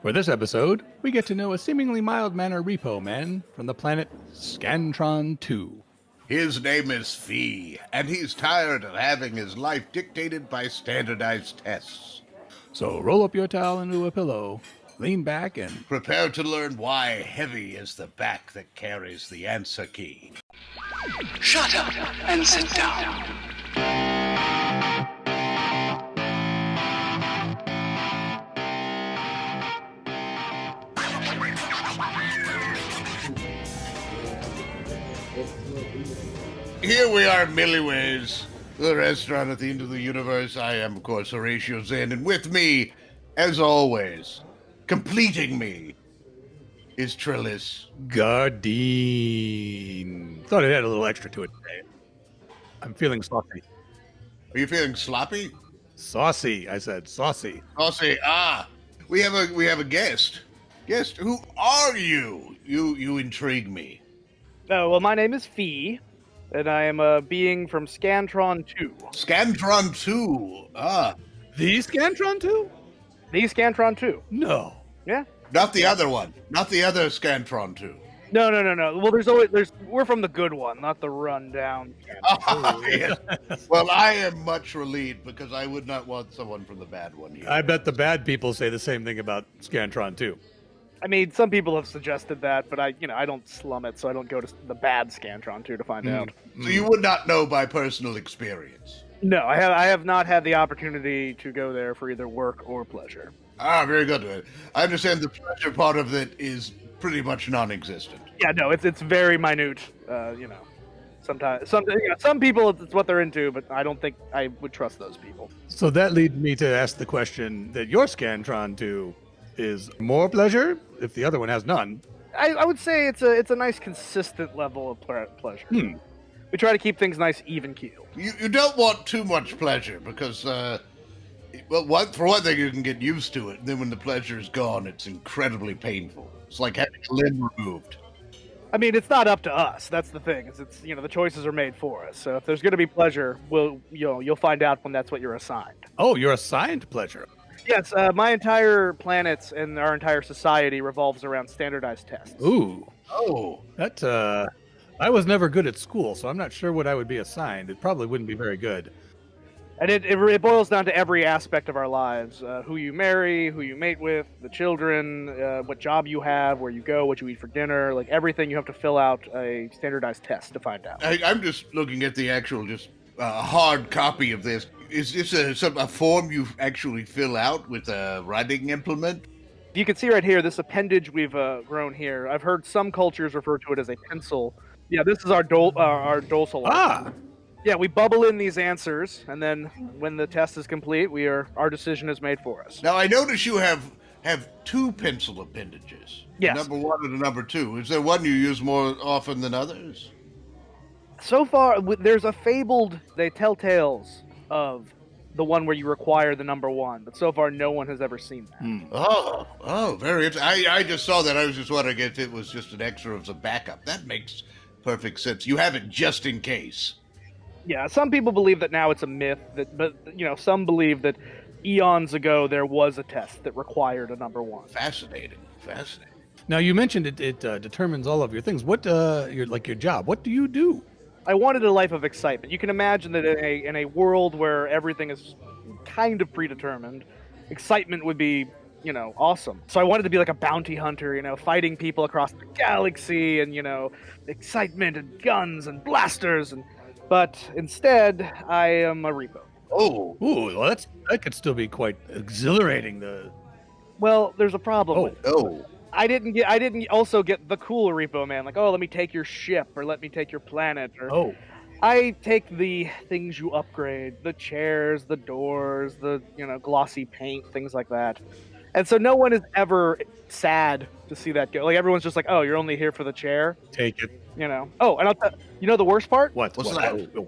For this episode, we get to know a seemingly mild-mannered repo man from the planet Scantron II. His name is Ffeeee, and he's tired of having his life dictated by standardized tests. So roll up your towel into a pillow, lean back, and Prepare to learn why heavy is the back that carries the answer key. Shut up and sit down. Here we are, Millyways, the restaurant at the end of the universe. I am, of course, Horatio Zinn, and with me, as always, completing me, is Trellis. Gardeen. Thought it had a little extra to it today. I'm feeling saucy. Are you feeling sloppy? Saucy, I said. Saucy. Saucy. We have a guest. Guest, who are you? You intrigue me. Oh, well, my name is Ffeeee, and I am a being from Scantron II. Scantron II. The Scantron II? The Scantron II. No. Yeah? Not the other one. Not the other Scantron II. No. Well, we're from the good one, not the rundown. Yeah. Well, I am much relieved because I would not want someone from the bad one here. I bet the bad people say the same thing about Scantron II. I mean, some people have suggested that, but I don't slum it, so I don't go to the bad Scantron II to find out. So you would not know by personal experience. No, I have not had the opportunity to go there for either work or pleasure. Very good. I understand the pleasure part of it is pretty much non-existent. Yeah, no, it's very minute. Sometimes some people it's what they're into, but I don't think I would trust those people. So that leads me to ask the question that your Scantron II is more pleasure if the other one has none. I would say it's a nice consistent level of pleasure. We try to keep things nice, even keel. You don't want too much pleasure because, for one thing, you can get used to it. And then when the pleasure is gone, it's incredibly painful. It's like having a limb removed. I mean, it's not up to us. That's the thing. It's the choices are made for us. So if there's going to be pleasure, you'll find out when that's what you're assigned. Oh, you're assigned pleasure. Yes, my entire planet and our entire society revolves around standardized tests. Ooh. Oh. That, I was never good at school, so I'm not sure what I would be assigned. It probably wouldn't be very good. And it boils down to every aspect of our lives. Who you marry, who you mate with, the children, what job you have, where you go, what you eat for dinner, like everything you have to fill out a standardized test to find out. I'm just looking at the actual hard copy of this. Is this a form you actually fill out with a writing implement? You can see right here, this appendage we've grown here. I've heard some cultures refer to it as a pencil. Yeah, this is our dorsal. Yeah, we bubble in these answers, and then when the test is complete, our decision is made for us. Now, I notice you have two pencil appendages. Yes. Number one and number two. Is there one you use more often than others? So far, there's they tell tales of the one where you require the number one, but so far no one has ever seen that. Oh, very interesting. I just saw that. I was just wondering if it was just an extra as a backup. That makes perfect sense. You have it just in case. Yeah, some people believe that now it's a myth, but some believe that eons ago there was a test that required a number one. Fascinating. Now, you mentioned it determines all of your things. What, your job, what do you do? I wanted a life of excitement. You can imagine that in a world where everything is kind of predetermined, excitement would be, awesome. So I wanted to be like a bounty hunter, fighting people across the galaxy and, excitement and guns and blasters. But instead, I am a repo. Oh. Ooh, well, that could still be quite exhilarating. Well, there's a problem with it. Oh. I didn't also get the cool repo man, like, oh, let me take your ship, or let me take your planet, or I take the things you upgrade, the chairs, the doors, the glossy paint, things like that. And so no one is ever sad to see that go. Like, everyone's just like, oh, you're only here for the chair? Take it. Oh, and the worst part? What's that? Oh.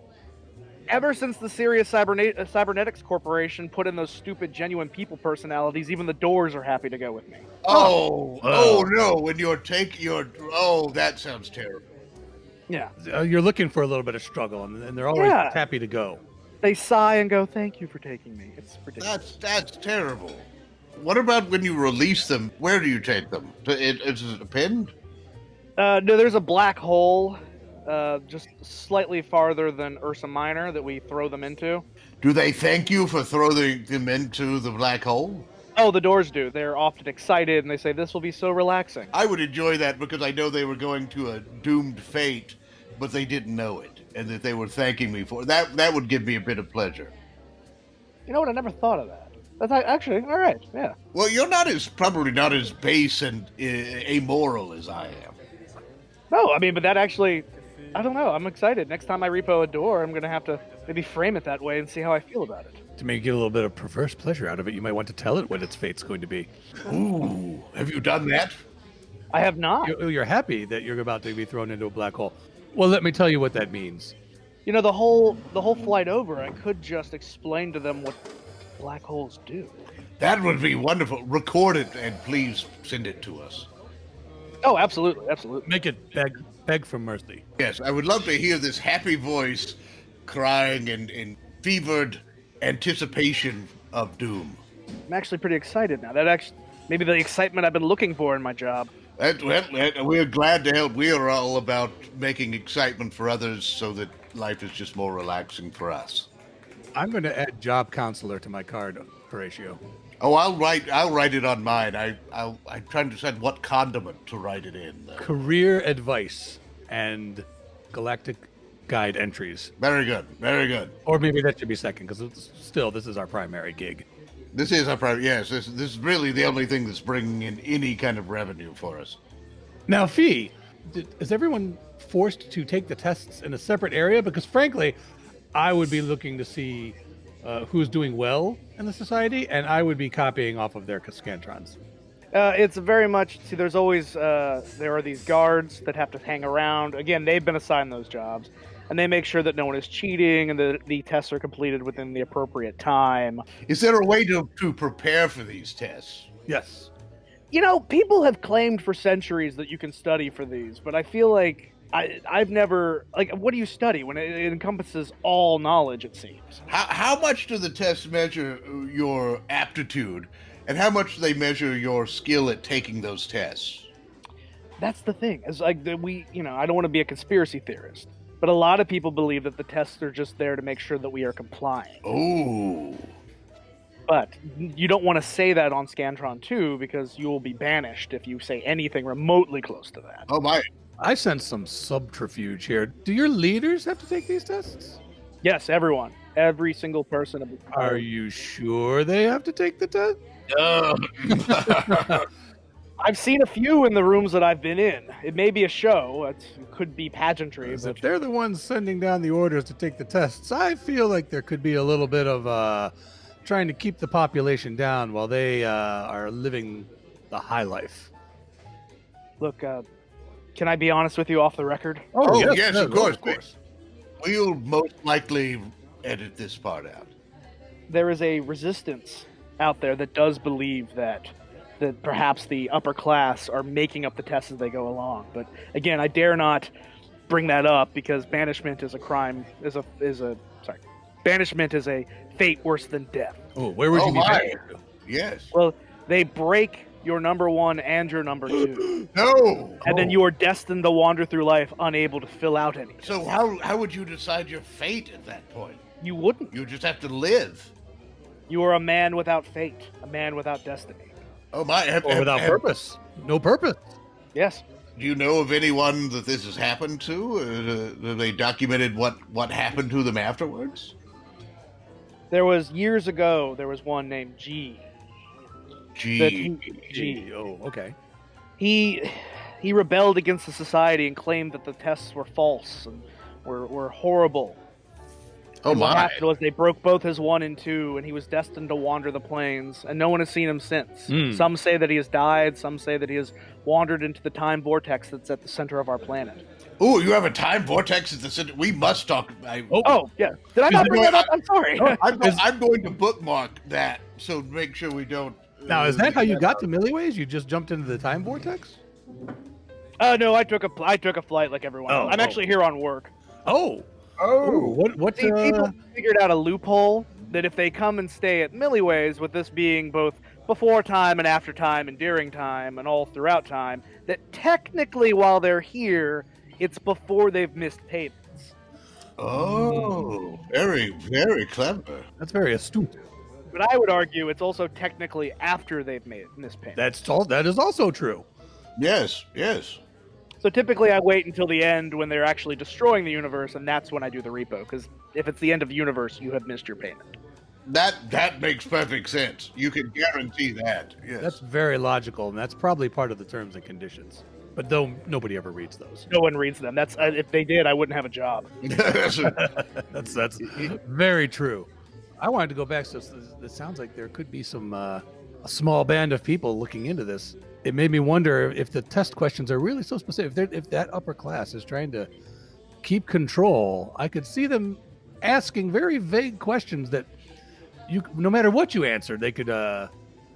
Ever since the Sirius Cybernetics Corporation put in those stupid genuine people personalities, even the doors are happy to go with me. Oh no, when that sounds terrible. Yeah. You're looking for a little bit of struggle, and they're always happy to go. They sigh and go, thank you for taking me. It's ridiculous. That's terrible. What about when you release them? Where do you take them? Is it pinned? No, there's a black hole just slightly farther than Ursa Minor that we throw them into. Do they thank you for throwing them into the black hole? Oh, the doors do. They're often excited, and they say, this will be so relaxing. I would enjoy that because I know they were going to a doomed fate, but they didn't know it, and that they were thanking me for it. That would give me a bit of pleasure. You know what? I never thought of that. That's actually, all right, yeah. Well, you're probably not as base and amoral as I am. No, I mean, but that actually, I don't know. I'm excited. Next time I repo a door, I'm going to have to maybe frame it that way and see how I feel about it. To make you get a little bit of perverse pleasure out of it, you might want to tell it what its fate's going to be. Ooh, have you done that? I have not. You're happy that you're about to be thrown into a black hole. Well, let me tell you what that means. You know, the whole flight over, I could just explain to them what black holes do. That would be wonderful. Record it and please send it to us. Oh, absolutely, absolutely. Make it beg for mercy. Yes, I would love to hear this happy voice crying in fevered anticipation of doom. I'm actually pretty excited now. That actually, maybe the excitement I've been looking for in my job. We're glad to help. We are all about making excitement for others so that life is just more relaxing for us. I'm going to add job counselor to my card, Horatio. Oh, I'll write it on mine. I'm trying to decide what condiment to write it in, though. Career advice and galactic guide entries. Very good, very good. Or maybe that should be second, because this is our primary gig. This is our primary. Yes, this is really the only thing that's bringing in any kind of revenue for us. Now, Ffeeee, is everyone forced to take the tests in a separate area? Because frankly, I would be looking to see who's doing well in the society, and I would be copying off of their Scantrons. It's very much, see, there's always, there are these guards that have to hang around. Again, they've been assigned those jobs, and they make sure that no one is cheating and that the tests are completed within the appropriate time. Is there a way to prepare for these tests? Yes. You know, people have claimed for centuries that you can study for these, but I feel like I've never, like, what do you study when it encompasses all knowledge, it seems? How much do the tests measure your aptitude, and how much do they measure your skill at taking those tests? That's the thing. It's like I don't want to be a conspiracy theorist, but a lot of people believe that the tests are just there to make sure that we are complying. Oh. But you don't want to say that on Scantron II because you will be banished if you say anything remotely close to that. Oh my. I sense some subterfuge here. Do your leaders have to take these tests? Yes, everyone. Every single person. Are you sure they have to take the test? I've seen a few in the rooms that I've been in. It may be a show. It could be pageantry. Because But if they're the ones sending down the orders to take the tests, I feel like there could be a little bit of trying to keep the population down while they are living the high life. Look, can I be honest with you off the record? Oh, yes, of course. We'll most likely edit this part out. There is a resistance out there that does believe that perhaps the upper class are making up the tests as they go along. But again, I dare not bring that up because banishment is a crime. Banishment is a fate worse than death. Oh, where would you be banished to? Yes. Well, they break your number one and your number two. No. And then you are destined to wander through life unable to fill out any. So how would you decide your fate at that point? You wouldn't. You just have to live. You are a man without fate, a man without destiny. Oh my! Or without purpose. No purpose. Yes. Do you know of anyone that this has happened to? Have they documented what happened to them afterwards? Years ago, there was one named G. G. Oh, okay. He rebelled against the society and claimed that the tests were false and were horrible. Oh and my! What happened was they broke both his 1 and 2, and he was destined to wander the plains, and no one has seen him since. Some say that he has died, some say that he has wandered into the time vortex that's at the center of our planet. Oh, you have a time vortex at the center. We must talk. Oh, yeah. Did I not bring that up? I'm sorry. I'm going to bookmark that, so make sure we don't. Now, is that how you got to Millyways? You just jumped into the time vortex? No, I took a flight like everyone else. I'm actually here on work. Oh. Oh. What? See, people figured out a loophole that if they come and stay at Millyways, with this being both before time and after time and during time and all throughout time, that technically while they're here, it's before they've missed payments. Oh, very, very clever. That's very astute. But I would argue it's also technically after they've missed payments. That is also true. Yes, yes. So typically I wait until the end when they're actually destroying the universe, and that's when I do the repo, because if it's the end of the universe, you have missed your payment. That makes perfect sense. You can guarantee that. Yes. That's very logical, and that's probably part of the terms and conditions. But though nobody ever reads those. No one reads them. That's if they did, I wouldn't have a job. That's very true. I wanted to go back, so it sounds like there could be some a small band of people looking into this. It made me wonder if the test questions are really so specific. If that upper class is trying to keep control, I could see them asking very vague questions that no matter what you answered, they could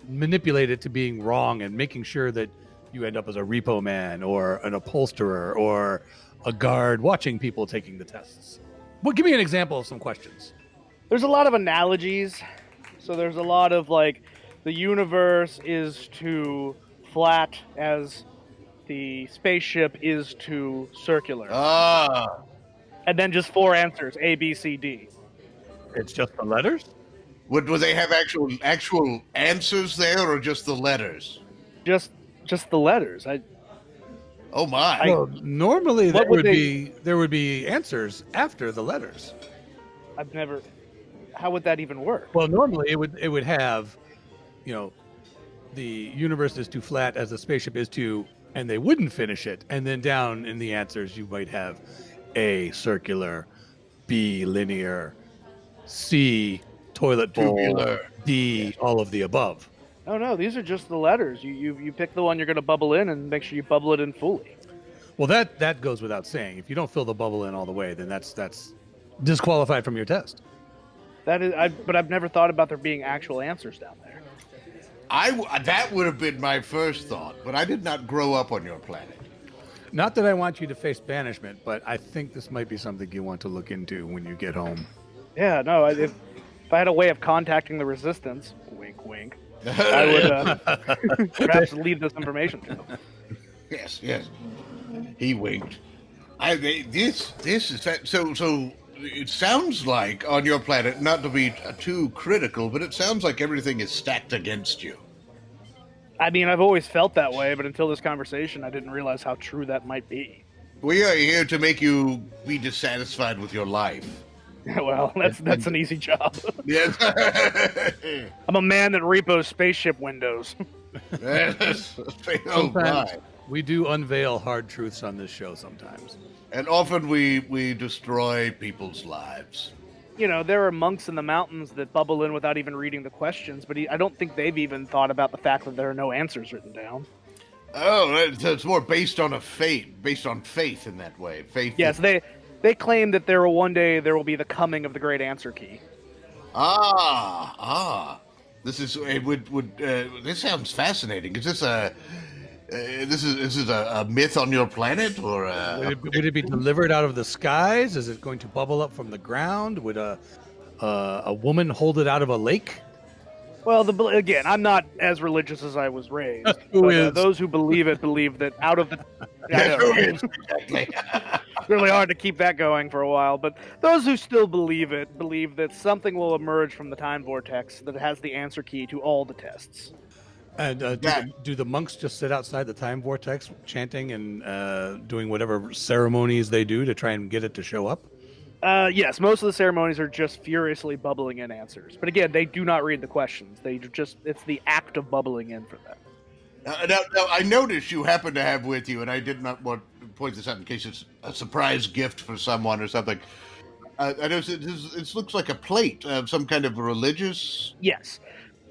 manipulate it to being wrong and making sure that you end up as a repo man or an upholsterer or a guard watching people taking the tests. Well, give me an example of some questions. There's a lot of analogies. So there's a lot of like, the universe is too flat as the spaceship is too circular. And then just 4 answers, A, B, C, D. It's just the letters? Would they have actual answers there, or just the letters? Just the letters. Oh my! Well, normally there would be answers after the letters. I've never. How would that even work? Well, normally it would have, the universe is too flat as the spaceship is too, and they wouldn't finish it. And then down in the answers, you might have A, circular, B, linear, C, toilet bowl, Tubular. D, all of the above. Oh no, these are just the letters. You pick the one you're going to bubble in and make sure you bubble it in fully. Well, that goes without saying. If you don't fill the bubble in all the way, then that's disqualified from your test. But I've never thought about there being actual answers down there. That would have been my first thought, but I did not grow up on your planet. Not that I want you to face banishment, but I think this might be something you want to look into when you get home. Yeah, no. If I had a way of contacting the Resistance, wink, wink, I would perhaps leave this information to them. Yes. He winked. This is so. It sounds like on your planet, not to be too critical, but it sounds like everything is stacked against you. I mean, I've always felt that way, but until this conversation, I didn't realize how true that might be. We are here to make you be dissatisfied with your life. Well, that's an easy job. Yes. I'm a man that repos spaceship windows. Sometimes we do unveil hard truths on this show sometimes. And often we destroy people's lives. There are monks in the mountains that bubble in without even reading the questions, but I don't think they've even thought about the fact that there are no answers written down. Oh, it's more based on faith in that way. Faith. Yes, they claim that one day there will be the coming of the great answer key. This is this sounds fascinating. Is this a this is a myth on your planet, or would it be delivered out of the skies? Is it going to bubble up from the ground? Would a woman hold it out of a lake? Well, again, I'm not as religious as I was raised. But, those who believe it believe that out of the. Exactly. It's really hard to keep that going for a while, but those who still believe it believe that something will emerge from the time vortex that has the answer key to all the tests. And do the monks just sit outside the time vortex chanting and doing whatever ceremonies they do to try and get it to show up? Yes, most of the ceremonies are just furiously bubbling in answers. But again, they do not read the questions. It's the act of bubbling in for them. Now, I noticed you happen to have with you, and I did not want to point this out in case it's a surprise gift for someone or something. I noticed it looks like a plate of some kind of religious... Yes.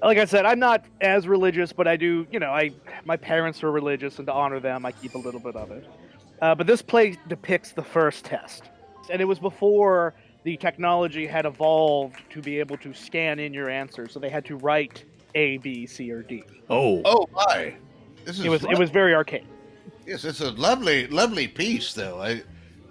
Like I said, I'm not as religious, but I do, my parents were religious, and to honor them, I keep a little bit of it. But this plate depicts the first test. And it was before the technology had evolved to be able to scan in your answers, so they had to write A, B, C, or D. Oh my! It was very arcane. Yes, it's a lovely piece, though.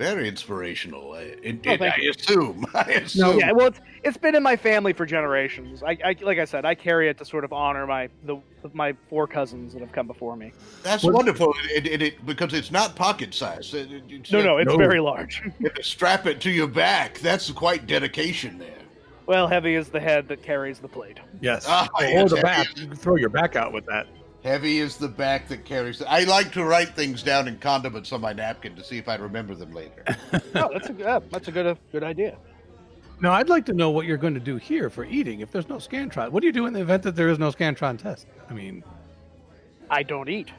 Very inspirational. I you. assume. I assume. Yeah, well, it's been in my family for generations. I like I said, I carry it to sort of honor my 4 cousins that have come before me. That's wonderful. Because it's not pocket size. No, it's very large. You have to strap it to your back. That's quite dedication there. Well, heavy is the head that carries the plate. Yes. Ah, Or yes, the heavy back. You can throw your back out with that. Heavy is the back that carries. I like to write things down in condiments on my napkin to see if I remember them later. Oh, that's a good idea. Now, I'd like to know what you're going to do here for eating if there's no Scantron. What do you do in the event that there is no Scantron test? I mean, I don't eat.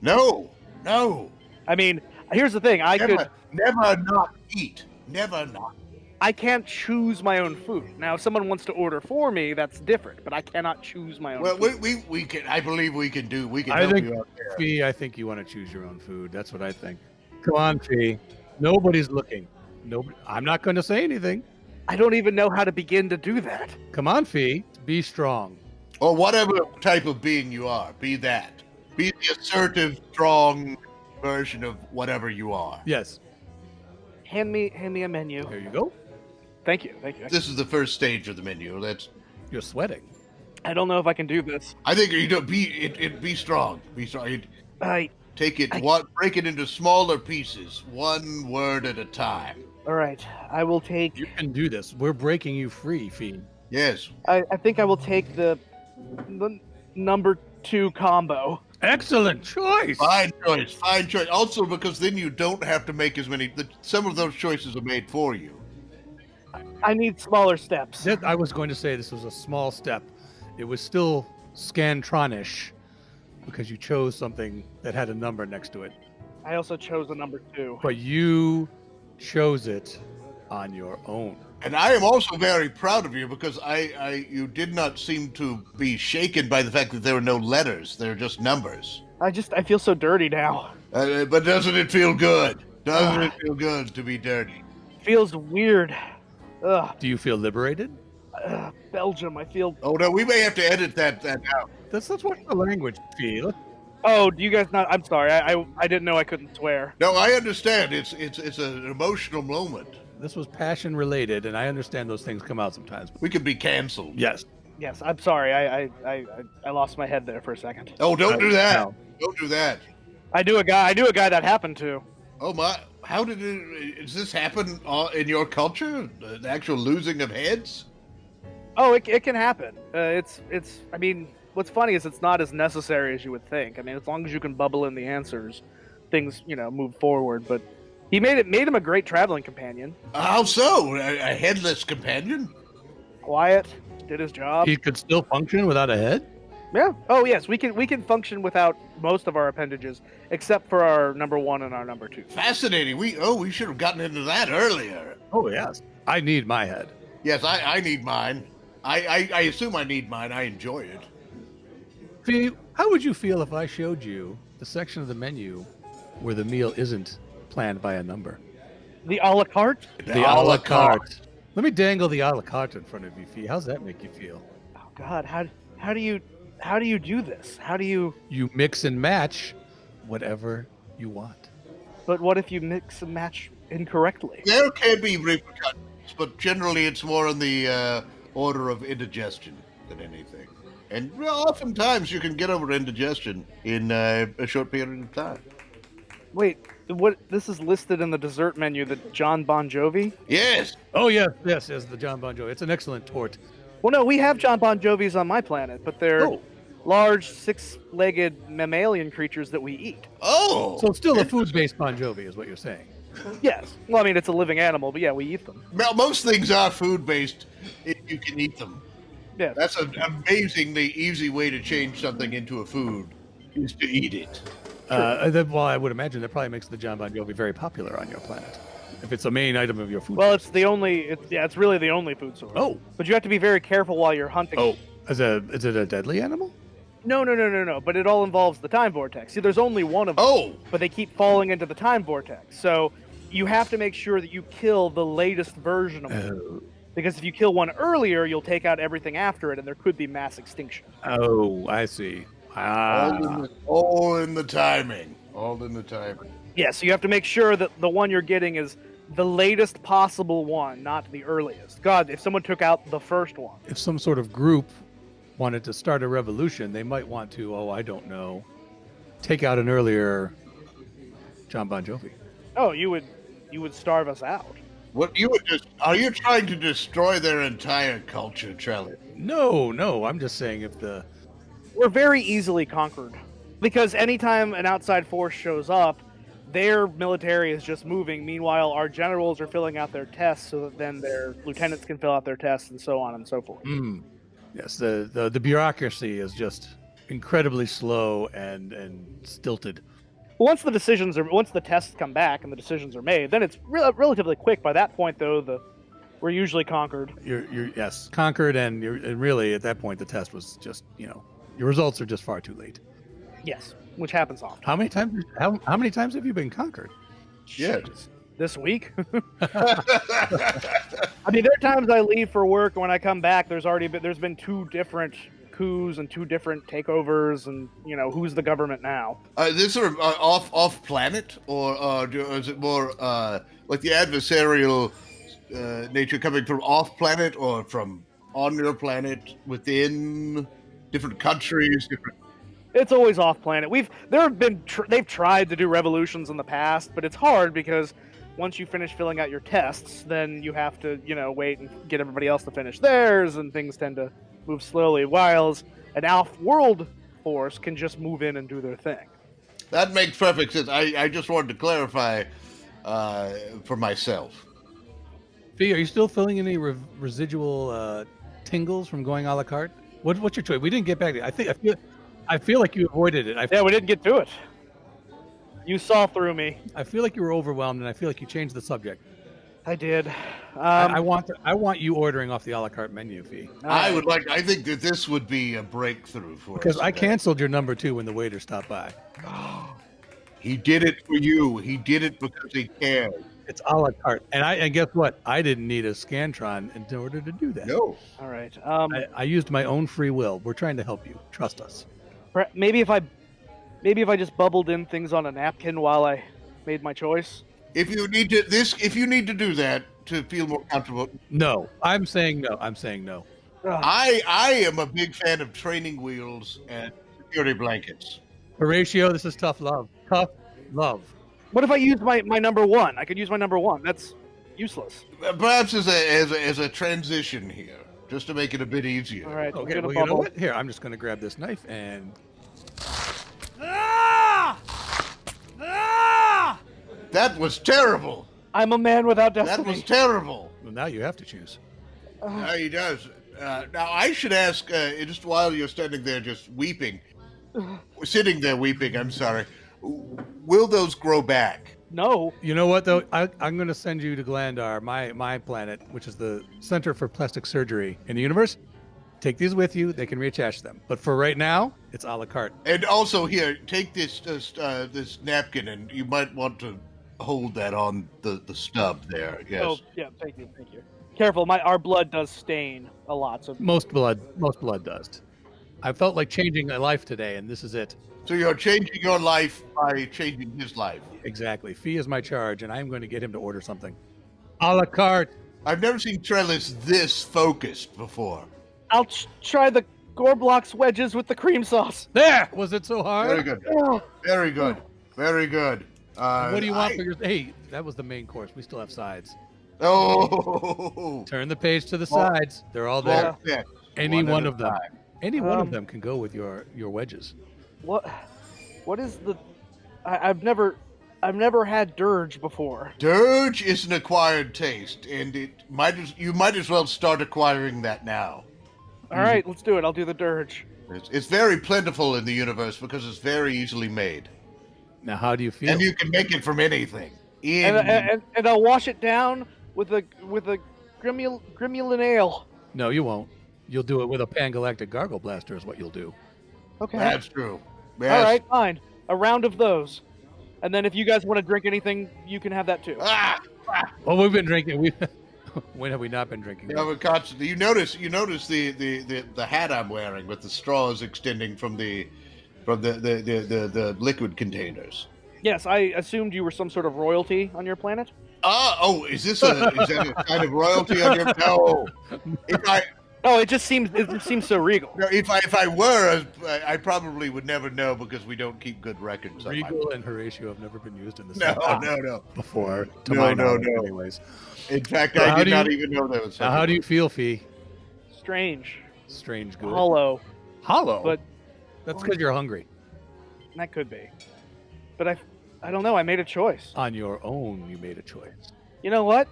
No. I mean, here's the thing. Never not eat. Never not. I can't choose my own food. Now, if someone wants to order for me, that's different. But I cannot choose my own. Well, food. we can. I believe we can do. We can. I help think, you out there. Ffeeee, I think you want to choose your own food. That's what I think. Come on, Ffeeee. Nobody's looking. Nobody. I'm not going to say anything. I don't even know how to begin to do that. Come on, Ffeeee. Be strong. Or whatever type of being you are, be that. Be the assertive, strong version of whatever you are. Yes. Hand me a menu. There you go. Thank you. This is the first stage of the menu. You're sweating. I don't know if I can do this. I think you don't be strong. Be strong. Take it. Break it into smaller pieces, one word at a time. All right. I will take. You can do this. We're breaking you free, Ffeeee. Yes. I think I will take the number 2 combo. Excellent choice. Fine choice. Also, because then you don't have to make as many. Some of those choices are made for you. I need smaller steps. I was going to say this was a small step. It was still Scantronish because you chose something that had a number next to it. I also chose a number 2. But you chose it on your own. And I am also very proud of you because you did not seem to be shaken by the fact that there were no letters. They're just numbers. I feel so dirty now. But doesn't it feel good? Doesn't it feel good to be dirty? Feels weird. Ugh. Do you feel liberated? Belgium, I feel. Oh no, we may have to edit that out. That's what's the language, Ffeeee. Oh, do you guys not? I'm sorry. I didn't know I couldn't swear. No, I understand. It's an emotional moment. This was passion related, and I understand those things come out sometimes. We could be canceled. Yes. Yes, I'm sorry. I lost my head there for a second. Oh, don't do that. No. Don't do that. I knew a guy that happened to. Oh my! How did does this happen in your culture? The actual losing of heads? Oh, it can happen. It's. I mean, what's funny is it's not as necessary as you would think. I mean, as long as you can bubble in the answers, things move forward. But he made him a great traveling companion. How so? A headless companion? Quiet, did his job. He could still function without a head? Yeah. Oh yes, we can function without most of our appendages, except for our number 1 and our number 2. Fascinating. We should have gotten into that earlier. Oh, yes. I need my head. Yes, I need mine. I assume I need mine. I enjoy it. Ffeeee, how would you feel if I showed you the section of the menu where the meal isn't planned by a number? The a la carte? The a la carte. Let me dangle the a la carte in front of you, Ffeeee. How's that make you feel? Oh God, how do you do this? How do you? You mix and match whatever you want. But what if you mix and match incorrectly? There can be repercussions, but generally it's more in the order of indigestion than anything. And oftentimes you can get over indigestion in a short period of time. Wait, what? This is listed in the dessert menu. The John Bon Jovi. Yes. Oh, yes, the John Bon Jovi. It's an excellent tort. Well, no, we have John Bon Jovis on my planet, but they're large, 6-legged mammalian creatures that we eat. Oh. So it's still a food-based Bon Jovi, is what you're saying. Yes. Well, I mean, it's a living animal, but yeah, we eat them. Well, most things are food-based if you can eat them. Yeah. That's an amazingly easy way to change something into a food, is to eat it. Well, I would imagine that probably makes the John Bon Jovi very popular on your planet. If it's a main item of your food. Well, it's really the only food source. Oh. But you have to be very careful while you're hunting. Oh. Is it a deadly animal? No. But it all involves the time vortex. See, there's only one of them. Oh. But they keep falling into the time vortex. So you have to make sure that you kill the latest version of them. Oh. Because if you kill one earlier, you'll take out everything after it, and there could be mass extinction. Oh, I see. All in the timing. All in the timing. Yeah, so you have to make sure that the one you're getting is the latest possible one, not the earliest. God, if someone took out the first one. If some sort of group wanted to start a revolution, they might want to, I don't know, take out an earlier John Bon Jovi. Oh, you would starve us out. What are you trying to destroy their entire culture, Trellis? No, I'm just saying We're very easily conquered. Because anytime an outside force shows up, their military is just moving. Meanwhile, our generals are filling out their tests so that then their lieutenants can fill out their tests and so on and so forth. Yes, the bureaucracy is just incredibly slow and stilted. Once the tests come back and the decisions are made, then it's relatively quick. By that point, though, we're usually conquered. You're conquered, and really at that point the test was just your results are just far too late. Yes, which happens often. How many times have you been conquered? Yes. This week? I mean, there are times I leave for work, and when I come back, there's been 2 different coups and 2 different takeovers, and who's the government now? This sort of off planet, or is it more like the adversarial nature coming from off planet, or from on your planet within different countries, different? It's always off planet. They've tried to do revolutions in the past, but it's hard because once you finish filling out your tests, then you have to, wait and get everybody else to finish theirs, and things tend to move slowly. Whilst an off-world force can just move in and do their thing. That makes perfect sense. I just wanted to clarify for myself. Ffeeee, are you still feeling any residual tingles from going a la carte? What's your choice? We didn't get back to it. I feel like you avoided it. Yeah, we didn't get to it. You saw through me. I feel like you were overwhelmed, and I feel like you changed the subject. I did. I want you ordering off the a la carte menu, Ffeeee. I think that this would be a breakthrough for us. Because I canceled your number 2 when the waiter stopped by. He did it for you. He did it because he cared. It's a la carte, and guess what? I didn't need a Scantron in order to do that. No. All right. I used my own free will. We're trying to help you. Trust us. Maybe if I just bubbled in things on a napkin while I made my choice. If you need to do that to feel more comfortable. No, I'm saying no. I am a big fan of training wheels and security blankets. Horatio, this is tough love. Tough love. What if I use my number 1? I could use my number 1. That's useless. Perhaps as a transition here, just to make it a bit easier. All right. Okay, well, you know what? Here, I'm just going to grab this knife and... That was terrible. I'm a man without destiny. That was terrible. Well, now you have to choose. He does. Now, I should ask, just while you're standing there just weeping, sitting there weeping, I'm sorry, will those grow back? No. You know what, though? I'm going to send you to Glandar, my planet, which is the Center for Plastic Surgery in the universe. Take these with you. They can reattach them. But for right now, it's a la carte. And also here, take this napkin, and you might want to hold that on the stub there. Yes. Oh, yeah. Thank you. Careful. Our blood does stain a lot. So Most blood does. I felt like changing my life today, and this is it. So you're changing your life by changing his life. Exactly. Ffeeee is my charge, and I'm going to get him to order something. A la carte. I've never seen Trellis this focused before. I'll try the Gorgone wedges with the cream sauce. There! Was it so hard? Very good. Very good. Very good. What do you want for your... Hey, that was the main course. We still have sides. Oh! Turn the page to the sides. They're all there. Yeah. Any one of them. time. Any one of them can go with your wedges. What is the... I've never had dirge before. Dirge is an acquired taste, and you might as well start acquiring that now. All right, let's do it. I'll do the dirge. It's very plentiful in the universe because it's very easily made. Now, how do you feel? And you can make it from anything. And I'll wash it down with a Grimulan ale. No, you won't. You'll do it with a Pangalactic Gargle Blaster is what you'll do. Okay. That's true. Yes. All right, fine. A round of those. And then if you guys want to drink anything, you can have that too. Well, we've been drinking. When have we not been drinking? Yeah, we're constantly. You notice the hat I'm wearing with the straws extending from the liquid containers. Yes, I assumed you were some sort of royalty on your planet. Is that a kind of royalty on your? No. Oh, it just seems so regal. No, if I were, I probably would never know because we don't keep good records. Regal and Horatio have never been used in the No. before. To my knowledge, anyways. In fact, I did not even know that was. Now, how do you feel, Ffeeee? Strange. Good. Hollow. But that's because you're hungry. That could be. But I don't know. I made a choice. On your own, you made a choice. You know what?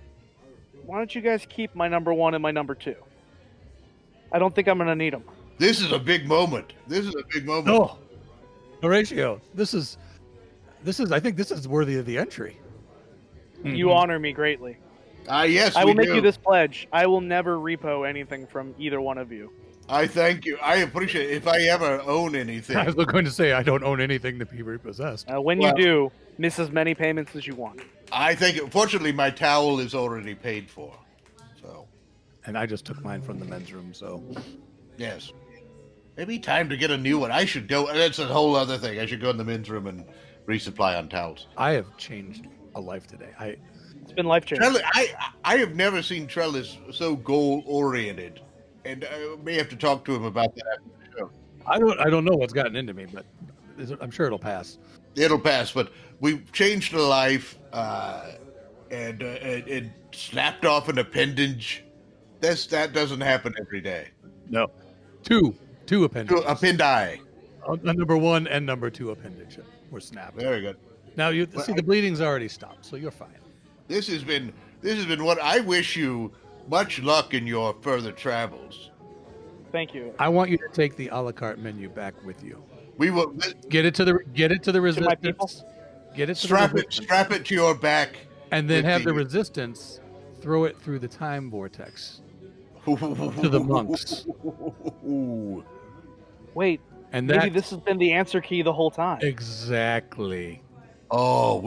Why don't you guys keep my number 1 and my number 2? I don't think I'm going to need them. This is a big moment. No, Horatio, this is. I think this is worthy of the entry. You honor me greatly. Yes, I will make you this pledge. I will never repo anything from either one of you. I thank you. I appreciate it. If I ever own anything. I was going to say, I don't own anything to be repossessed. When you do, miss as many payments as you want. I think, fortunately, my towel is already paid for. So. And I just took mine from the men's room, so. Yes. Maybe time to get a new one. I should go. That's a whole other thing. I should go in the men's room and resupply on towels. I have changed a life today. It's been life-changing. I have never seen Trellis so goal-oriented. And I may have to talk to him about that after the show. I don't know what's gotten into me, but I'm sure it'll pass. It'll pass, but we've changed a life and snapped off an appendage. That doesn't happen every day. No. Two appendages. Appendi. Number 1 and number 2 appendage were snapped. Very good. Now the bleeding's already stopped, so you're fine. This has been what I wish you much luck in your further travels. Thank you. I want you to take the a la carte menu back with you. We will get it to the resistance. To my people? Get it to strap it to your back, and then have the resistance throw it through the time vortex to the monks. Wait, and maybe this has been the answer key the whole time. Exactly. Oh,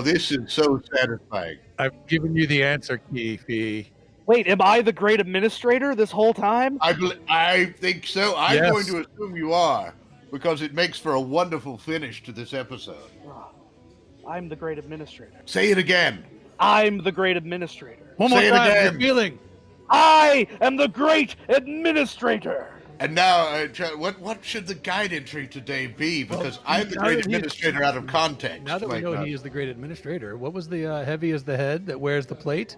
this is so satisfying. I've given you the answer key, Ffeeee. Wait, am I the great administrator this whole time? I think so. I'm going to assume you are, because it makes for a wonderful finish to this episode. I'm the great administrator. Say it again. I'm the great administrator. One more time, your feeling. I am the great administrator. And now, what should the guide entry today be? Because I'm the great administrator out of context. Now that we know he is the great administrator, what was the heavy is the head that wears the plate?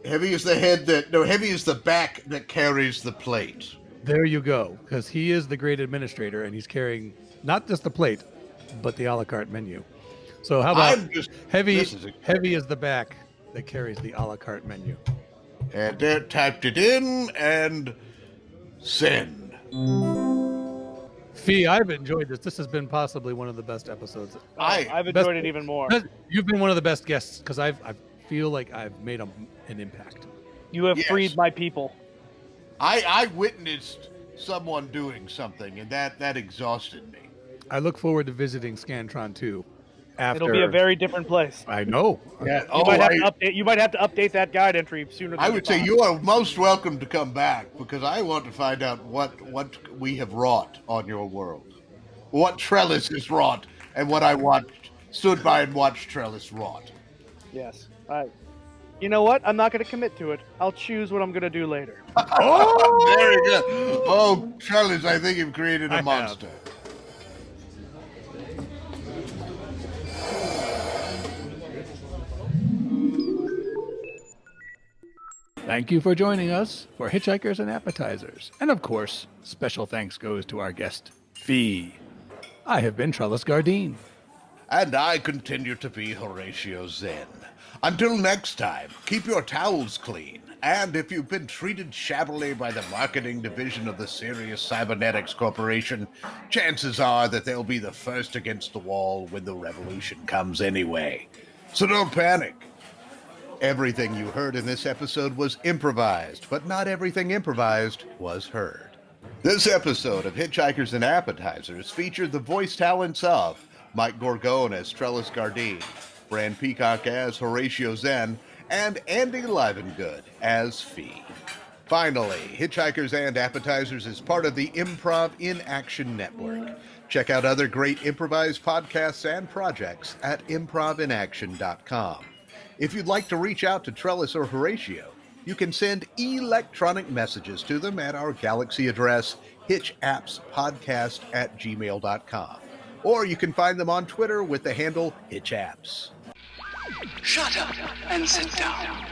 Heavy is the heavy is the back that carries the plate. There you go, because he is the great administrator, and he's carrying not just the plate, but the a la carte menu. So how about heavy is the back that carries the a la carte menu? And Dent typed it in and send. Ffeeee, I've enjoyed this. This has been possibly one of the best episodes. I've enjoyed it even more. You've been one of the best guests because I feel like I've made an impact. You have freed my people. I witnessed someone doing something, and that exhausted me. I look forward to visiting Scantron II. It'll be a very different place. I know. Yeah. You might have to update that guide entry sooner than I would say you are most welcome to come back, because I want to find out what we have wrought on your world. What Trellis has wrought, and what I stood by and watched Trellis wrought. Yes. You know what? I'm not going to commit to it. I'll choose what I'm going to do later. Oh, very good. Oh, Trellis, I think you've created a monster. Thank you for joining us for Hitchhikers and Appetizers. And of course, special thanks goes to our guest, Ffeeee. I have been Trellis Gardeen. And I continue to be Horatio Zinn. Until next time, keep your towels clean. And if you've been treated shabbily by the marketing division of the Serious Cybernetics Corporation, chances are that they'll be the first against the wall when the revolution comes anyway. So don't panic. Everything you heard in this episode was improvised, but not everything improvised was heard. This episode of Hitchhikers and Appetizers featured the voice talents of Mike Gorgone as Trellis Gardeen, Bran Peacock as Horatio Zinn, and Andy Livengood as Ffeeee. Finally, Hitchhikers and Appetizers is part of the Improv in Action Network. Check out other great improvised podcasts and projects at improvinaction.com. If you'd like to reach out to Trellis or Horatio, you can send electronic messages to them at our Galaxy address, hitchappspodcast@gmail.com. Or you can find them on Twitter with the handle hitchapps. Shut up and sit down.